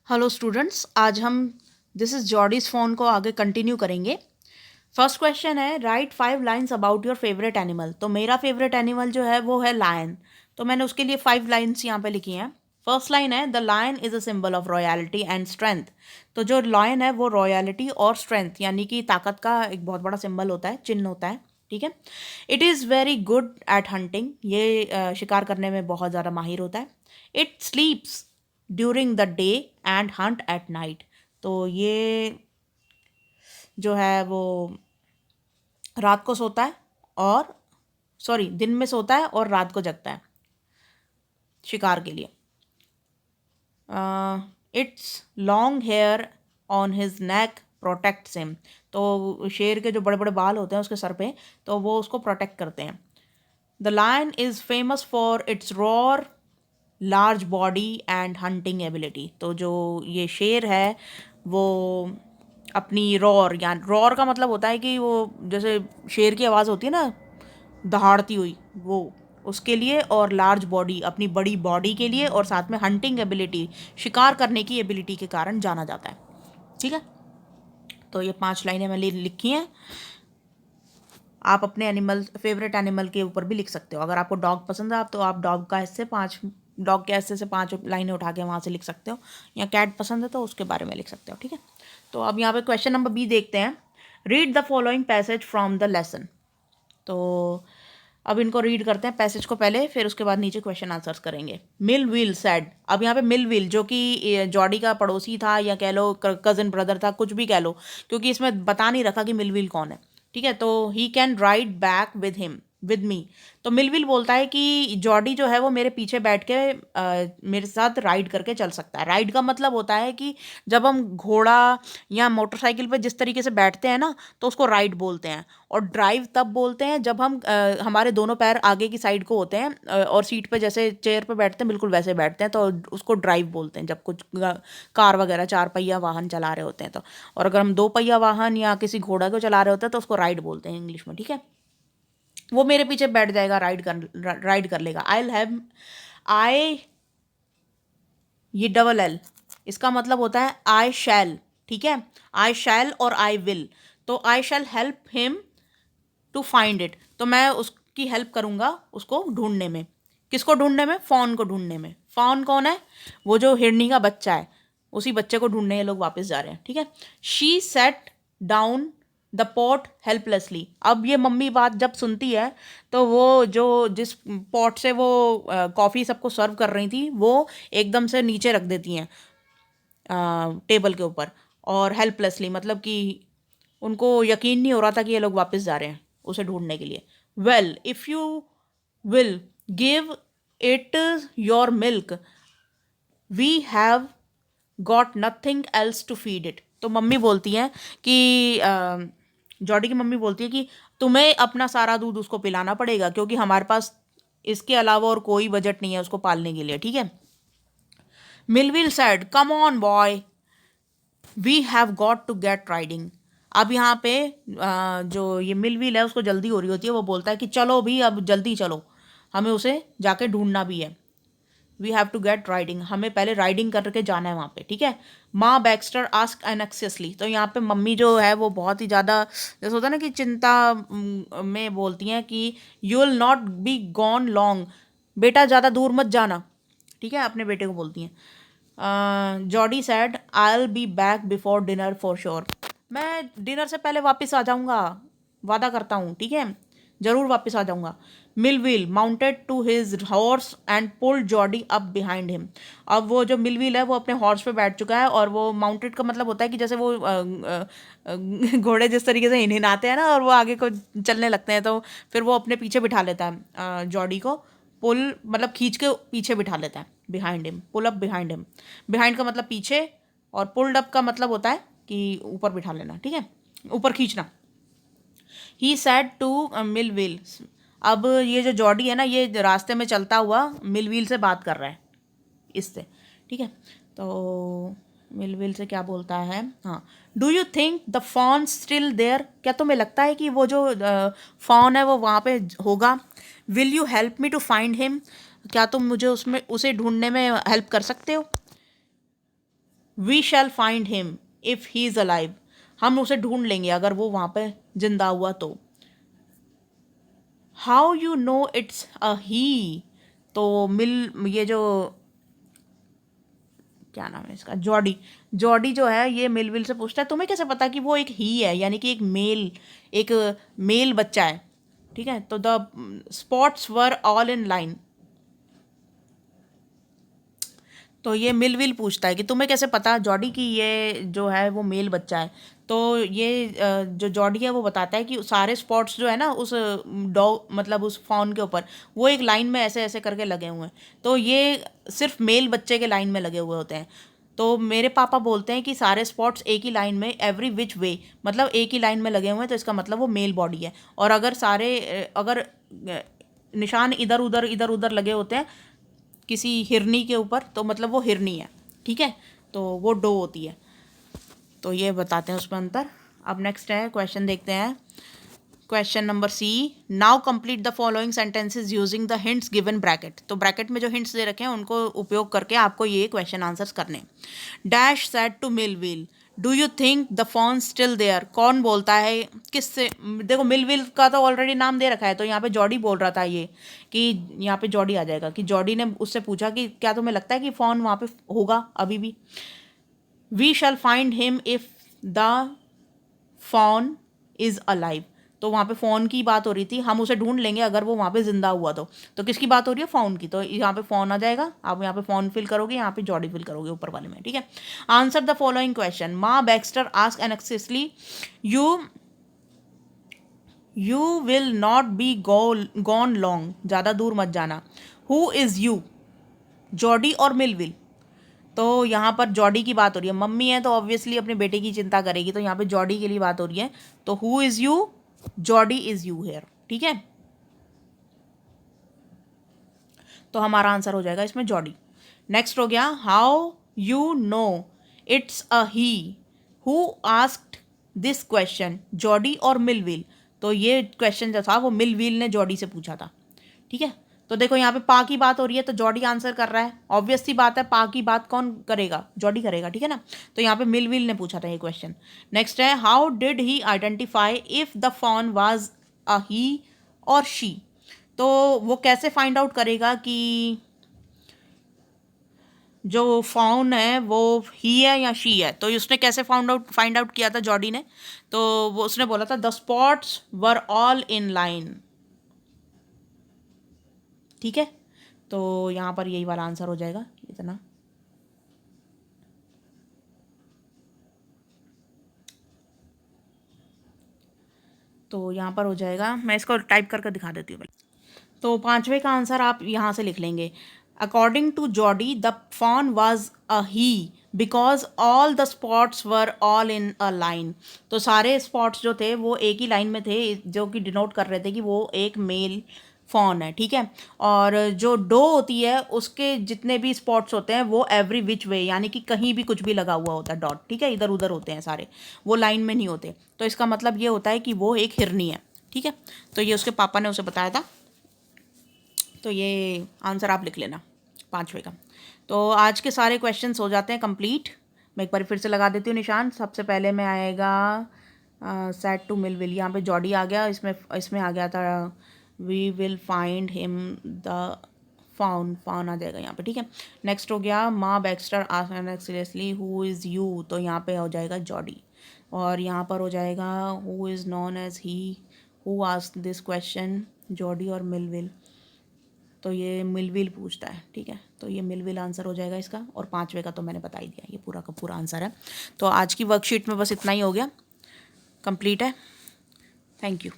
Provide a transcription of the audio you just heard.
Hello students, आज हम this is जॉर्डीज phone को आगे कंटिन्यू करेंगे। फर्स्ट क्वेश्चन है, right 5 lines about your favourite animal. तो मेरा फेवरेट एनिमल जो है वो है लायन। तो मैंने उसके लिए 5 लाइन्स यहाँ पे लिखी हैं। फर्स्ट लाइन है, the lion is a symbol of royalty and strength. तो जो लायन है वो रॉयल्टी और स्ट्रेंथ यानी कि ताकत का एक बहुत बड़ा सिंबल होता है, चिन्ह होता है। ठीक है। It is very good at hunting. ये शिकार करने में बहुत ज़्यादा माहिर होता है। It स्लीप्स during the day and Hunt at night. तो ये जो है वो रात को सोता है और दिन में सोता है और रात को जगता है शिकार के लिए। Its long hair on his neck protects him. तो शेर के जो बड़े बड़े बाल होते हैं उसके सर पे, तो वो उसको प्रोटेक्ट करते हैं। The lion is famous for its roar large body and hunting ability. तो जो ये शेर है वो अपनी रॉर, या रॉर का मतलब होता है कि वो जैसे शेर की आवाज़ होती है ना दहाड़ती हुई, वो उसके लिए, और लार्ज बॉडी अपनी बड़ी बॉडी के लिए, और साथ में हंटिंग एबिलिटी शिकार करने की एबिलिटी के कारण जाना जाता है। ठीक है। तो ये 5 लाइनें मैंने लिखी हैं। आप अपने एनिमल फेवरेट एनिमल के ऊपर भी लिख सकते हो। अगर आपको डॉग पसंद है तो आप डॉग के ऐसे से 5 लाइनें उठा के वहाँ से लिख सकते हो, या कैट पसंद है तो उसके बारे में लिख सकते हो। ठीक है। तो अब यहाँ पे क्वेश्चन नंबर बी देखते हैं। Read the following passage from the lesson. तो अब इनको रीड करते हैं पैसेज को पहले, फिर उसके बाद नीचे क्वेश्चन आंसर्स करेंगे। मिल व्हील सेड। अब यहाँ पे मिल व्हील जो कि जॉडी का पड़ोसी था, या कह लो कज़न ब्रदर था, कुछ भी कह लो, क्योंकि इसमें बता नहीं रखा कि मिल व्हील कौन है। ठीक है। तो he can ride back with me. तो मिलविल बोलता है कि जॉडी जो है वो मेरे पीछे बैठ के मेरे साथ राइड करके चल सकता है। राइड का मतलब होता है कि जब हम घोड़ा या मोटरसाइकिल पे जिस तरीके से बैठते हैं ना, तो उसको राइड बोलते हैं। और ड्राइव तब बोलते हैं जब हम हमारे दोनों पैर आगे की साइड को होते हैं, और सीट पे जैसे चेयर पे बैठते हैं बिल्कुल वैसे बैठते हैं, तो उसको ड्राइव बोलते हैं जब कुछ कार वगैरह 4 पहिया वाहन चला रहे होते हैं तो। और अगर हम 2 पहिया वाहन या किसी घोड़ा को चला रहे होते हैं तो उसको राइड बोलते हैं इंग्लिश में। ठीक है। वो मेरे पीछे बैठ जाएगा, राइड कर लेगा। आई, ये डबल एल, इसका मतलब होता है आई शैल। ठीक है। आई शैल और आई विल। तो I shall help him to find it. तो मैं उसकी हेल्प करूंगा उसको ढूंढने में। किसको ढूंढने में? फॉन को ढूंढने में। फॉन कौन है? वो जो हिरनी का बच्चा है, उसी बच्चे को ढूंढने ये लोग वापस जा रहे हैं। ठीक है। She said down the pot helplessly. अब ये मम्मी बात जब सुनती है तो वो जो जिस पॉट से वो कॉफ़ी सबको सर्व कर रही थी वो एकदम से नीचे रख देती हैं टेबल के ऊपर। और हेल्पलेसली मतलब कि उनको यकीन नहीं हो रहा था कि ये लोग वापस जा रहे हैं उसे ढूंढने के लिए। Well if you will give it your milk we have got nothing else to feed it. तो मम्मी बोलती हैं कि जॉडी की मम्मी बोलती है कि तुम्हें अपना सारा दूध उसको पिलाना पड़ेगा, क्योंकि हमारे पास इसके अलावा और कोई बजट नहीं है उसको पालने के लिए। ठीक है। Millwheel said, come on boy, we have got to get riding. अब यहाँ पे जो ये मिलविल है उसको जल्दी हो रही होती है, वो बोलता है कि चलो भी, अब जल्दी चलो, हमें उसे जाके ढूंढना भी है। We have to get riding, हमें पहले राइडिंग करके जाना है वहाँ पे। ठीक है। माँ बैक्स्टर आस्क एनेक्सियसली। तो यहाँ पे मम्मी जो है वो बहुत ही ज़्यादा, जैसे होता है ना कि चिंता में बोलती हैं कि you will not be gone long, बेटा ज़्यादा दूर मत जाना। ठीक है। अपने बेटे को बोलती हैं। Jordi sad, I will be back before dinner for sure. मैं डिनर से पहले वापस आ जाऊँगा, वादा करता हूँ। ठीक है। ज़रूर वापस आ जाऊँगा। Millwheel mounted to his horse and pulled Jody up behind him. अब वो जो मिलविल है वो अपने हॉर्स पे बैठ चुका है, और वो माउंटेड का मतलब होता है कि जैसे वो घोड़े जिस तरीके से हिनहिनाते हैं ना और वो आगे को चलने लगते हैं, तो फिर वो अपने पीछे बिठा लेता है जॉडी को। पुल मतलब खींच के पीछे बिठा लेता है, behind him, pull up behind him. Behind का मतलब पीछे, और पुल्ड अप का मतलब होता है कि ऊपर बिठा लेना। ठीक है। ऊपर खींचना। ही सैड टू मिलविल। अब ये जो जॉडी है ना, ये रास्ते में चलता हुआ मिलविल से बात कर रहा है, इससे। ठीक है। तो मिलविल से क्या बोलता है? हाँ, do you think the fawn still there. क्या तुम्हें लगता है कि वो जो फॉन है वो वहाँ पे होगा? Will you help me to find him. क्या तुम मुझे उसे ढूंढने में हेल्प कर सकते हो? We shall find him if he is alive, हम उसे ढूंढ लेंगे अगर वो वहाँ पे जिंदा हुआ तो। How you know it's a he, तो ये जो क्या नाम है इसका, जॉडी, जॉडी जो है ये मिलविल से पूछता है तुम्हें कैसे पता कि वो एक ही है, यानी कि एक मेल बच्चा है। ठीक है, तो the spots were all in line, तो ये मिलविल पूछता है कि तुम्हें कैसे पता जॉडी की ये जो है वो मेल बच्चा है। तो ये जो जॉडी है वो बताता है कि सारे स्पॉट्स जो है ना उस डॉग मतलब उस फॉन के ऊपर वो एक लाइन में ऐसे ऐसे करके लगे हुए हैं, तो ये सिर्फ मेल बच्चे के लाइन में लगे हुए होते हैं। तो मेरे पापा बोलते हैं कि सारे स्पॉट्स एक ही लाइन में एवरी विच वे, मतलब एक ही लाइन में लगे हुए हैं, तो इसका मतलब वो मेल बॉडी है। और अगर निशान इधर उधर लगे होते हैं किसी हिरनी के ऊपर तो मतलब वो हिरनी है। ठीक है, तो वो डो होती है। तो ये बताते हैं उसमें अंतर। अब नेक्स्ट है क्वेश्चन, देखते हैं question number C. Now complete the following sentences using the hints given bracket, तो ब्रैकेट में जो हिंट्स दे रखे हैं उनको उपयोग करके आपको ये क्वेश्चन आंसर्स करने। Dash said to Millwheel do you think the phone still there, कौन बोलता है किससे, देखो मिलविल का तो ऑलरेडी नाम दे रखा है, तो यहाँ पे जॉडी बोल रहा था ये कि यहाँ पे जॉडी आ जाएगा कि जॉडी ने उससे पूछा कि क्या तुम्हें लगता है कि फ़ोन वहाँ पे होगा अभी भी। We shall find him if the phone is alive, तो वहाँ पे फ़ोन की बात हो रही थी, हम उसे ढूंढ लेंगे अगर वो वहाँ पे ज़िंदा हुआ तो किसकी बात हो रही है, फ़ोन की, तो यहाँ पे फ़ोन आ जाएगा, आप यहाँ पे फ़ोन फिल करोगे, यहाँ पे जॉडी फिल करोगे ऊपर वाले में। ठीक है, answer the following question. Ma Baxter asked anxiously you will not be gone long, ज़्यादा दूर मत जाना। हु इज़ यू, जॉडी और मिलविल, तो यहाँ पर जॉडी की बात हो रही है, मम्मी है तो ऑब्वियसली अपने बेटे की चिंता करेगी, तो यहाँ पे जॉडी के लिए बात हो रही है, तो who is you, Jody is you here. ठीक है, तो हमारा आंसर हो जाएगा इसमें जॉडी। नेक्स्ट हो गया, how you know it's a he who asked this question, Jody और मिलविल, तो ये क्वेश्चन जो था वो मिलविल ने जॉडी से पूछा था। ठीक है, तो देखो यहाँ पे पा की बात हो रही है तो जॉडी आंसर कर रहा है, ऑब्वियस सी बात है, पा की बात कौन करेगा, जॉडी करेगा। ठीक है ना, तो यहाँ पे मिलविल ने पूछा था ये क्वेश्चन। नेक्स्ट है, how did he identify if the fawn was a he और शी, तो वो कैसे फाइंड आउट करेगा कि जो फाउन है वो ही है या शी है, तो उसने कैसे फाइंड आउट किया था जॉडी ने, तो वो उसने बोला था the spots were all in line. ठीक है, तो यहाँ पर यही वाला आंसर हो जाएगा इतना। तो यहाँ पर हो जाएगा, मैं इसको टाइप करके दिखा देती हूँ। तो पांचवे का आंसर आप यहाँ से लिख लेंगे, according to Jody the fawn was a he because all the spots were all in a line, तो सारे स्पॉट्स जो थे वो एक ही लाइन में थे, जो कि डिनोट कर रहे थे कि वो एक मेल फॉन है। ठीक है, और जो डो होती है उसके जितने भी स्पॉट्स होते हैं वो एवरी विच वे, यानी कि कहीं भी कुछ भी लगा हुआ होता है डॉट। ठीक है, इधर उधर होते हैं सारे, वो लाइन में नहीं होते, तो इसका मतलब ये होता है कि वो एक हिरनी है। ठीक है, तो ये उसके पापा ने उसे बताया था, तो ये आंसर आप लिख लेना पांचवे का। तो आज के सारे क्वेश्चंस हो जाते हैं कंप्लीट। मैं एक बार फिर से लगा देती हूँ निशान। सबसे पहले में आएगा सेट टू मिलविल, यहाँ पे जॉडी आ गया, इसमें आ गया था we will find him the fawn आ जाएगा यहाँ पे। ठीक है, नेक्स्ट हो गया ma Baxter asked seriously who is you, तो यहाँ पे हो जाएगा जॉडी। और यहाँ पर हो जाएगा who is known as he who asked this question, Jody और मिलविल, तो ये मिलविल पूछता है। ठीक है, तो ये मिलविल आंसर हो जाएगा इसका, और पांचवे का तो मैंने बता ही दिया, ये पूरा का पूरा आंसर है। तो आज की वर्कशीट में बस इतना ही हो गया, कंप्लीट है। Thank you.